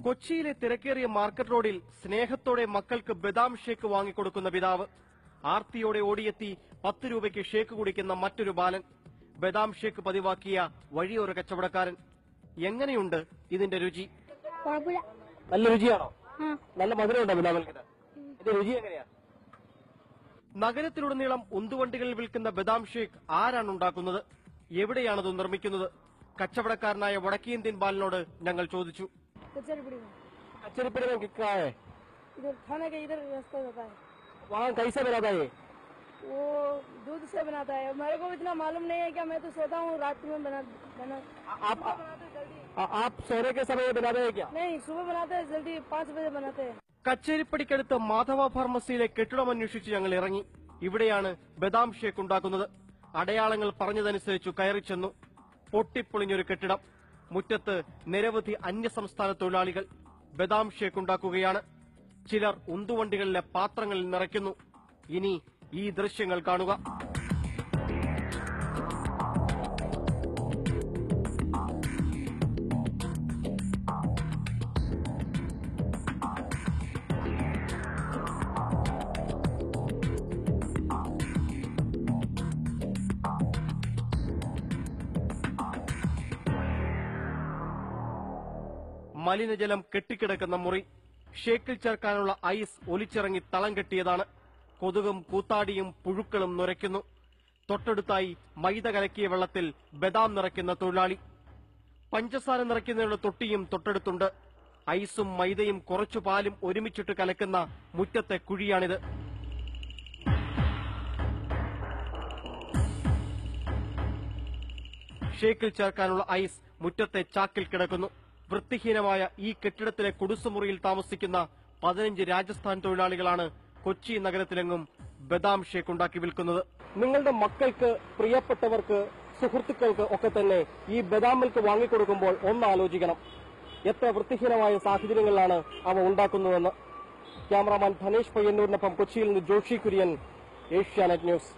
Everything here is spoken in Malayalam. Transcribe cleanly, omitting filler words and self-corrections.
കൊച്ചിയിലെ തിരക്കേറിയ മാർക്കറ്റ് റോഡിൽ സ്നേഹത്തോടെ മക്കൾക്ക് ബദാം ഷേക്ക് വാങ്ങിക്കൊടുക്കുന്ന പിതാവ്, ആർത്തിയോടെ ഓടിയെത്തി 10 രൂപയ്ക്ക് ഷേക്ക് കുടിക്കുന്ന മറ്റൊരു ബാലൻ, ബദാം ഷേക്ക് പതിവാക്കിയ വഴിയോര കച്ചവടക്കാരൻ. എങ്ങനെയുണ്ട് ഇതിന്റെ രുചി? നല്ല രുചിയാണോ? നല്ല മധുരമുണ്ടോ ബദാമിൽക്ക്? ഇതിന്റെ രുചി എങ്ങനെയാ? നഗരത്തിലുടനീളം ഉന്തുവണ്ടികളിൽ വിൽക്കുന്ന ബദാം ഷേക്ക് ആരാണ് ഉണ്ടാക്കുന്നത്? എവിടെയാണത് നിർമ്മിക്കുന്നത്? കച്ചവടക്കാരനായ വടക്കേന്ത്യൻ ബാലനോട് ഞങ്ങൾ ചോദിച്ചു. कचेरीपड़ी में कितना है? इधर थाने के इधर रास्ता जाता है। वहाँ कैसे बनाता है? वो दूध से बनाता है। मेरे को इतना मालूम नहीं है, क्या मैं तो सोता हूँ रात में बना आप सोने के समय बनाते हैं क्या? नहीं, सुबह बनाते हैं, जल्दी 5 बजे बनाते हैं। കച്ചേരിപ്പടിക്കടുത്ത് മാധവ ഫാർമസിയിലെ കെട്ടിടം അന്വേഷിച്ച് ഞങ്ങൾ ഇറങ്ങി. ഇവിടെയാണ് ബദാം ഷേക്ക് ഉണ്ടാക്കുന്നത്. അടയാളങ്ങൾ പറഞ്ഞതനുസരിച്ചു കയറി ചെന്നു. പൊട്ടിപ്പൊളിഞ്ഞൊരു കെട്ടിടം. മുറ്റത്ത് നിരവധി അന്യസംസ്ഥാന തൊഴിലാളികൾ ബദാം ഷേക്ക് ഉണ്ടാക്കുകയാണ്. ചിലർ ഉന്തുവണ്ടികളിലെ പാത്രങ്ങളിൽ നിറയ്ക്കുന്നു. ഇനി ഈ ദൃശ്യങ്ങൾ കാണുക. മലിനജലം കെട്ടിക്കിടക്കുന്ന മുറി. ഷേക്കിൽ ചേർക്കാനുള്ള ഐസ് ഒലിച്ചിറങ്ങി തളം കെട്ടിയതാണ്. കൊതുകും കൂത്താടിയും പുഴുക്കളും നുരയ്ക്കുന്നു. തൊട്ടടുത്തായി മൈദ കലക്കിയ വെള്ളത്തിൽ ബദാം നിറയ്ക്കുന്ന തൊഴിലാളി. പഞ്ചസാര നിറയ്ക്കുന്നതിനുള്ള തൊട്ടിയും തൊട്ടടുത്തുണ്ട്. ഐസും മൈദയും കുറച്ചു പാലും ഒരുമിച്ചിട്ട് കലക്കുന്ന മുറ്റത്തെ കുഴിയാണിത്. ഷേക്കിൽ ചേർക്കാനുള്ള ഐസ് മുറ്റത്തെ ചാക്കിൽ കിടക്കുന്നു. വൃത്തിഹീനമായ ഈ കെട്ടിടത്തിലെ കുടുസുമുറിയിൽ താമസിക്കുന്ന 15 രാജസ്ഥാൻ തൊഴിലാളികളാണ് കൊച്ചി നഗരത്തിലെങ്ങും ബദാം ഷേക്ക് ഉണ്ടാക്കി വിൽക്കുന്നത്. നിങ്ങളുടെ മക്കൾക്ക്, പ്രിയപ്പെട്ടവർക്ക്, സുഹൃത്തുക്കൾക്ക് ഒക്കെ തന്നെ ഈ ബദാം മിൽക്ക് വാങ്ങിക്കൊടുക്കുമ്പോൾ ഒന്ന് ആലോചിക്കണം, എത്ര വൃത്തിഹീനമായ സാഹചര്യങ്ങളിലാണ് അവ ഉണ്ടാക്കുന്നതെന്ന്. ക്യാമറാമാൻ ധനേഷ് പയ്യന്നൂരിനൊപ്പം കൊച്ചിയിൽ നിന്ന് ജോഷി കുര്യൻ, ഏഷ്യാനെറ്റ് ന്യൂസ്.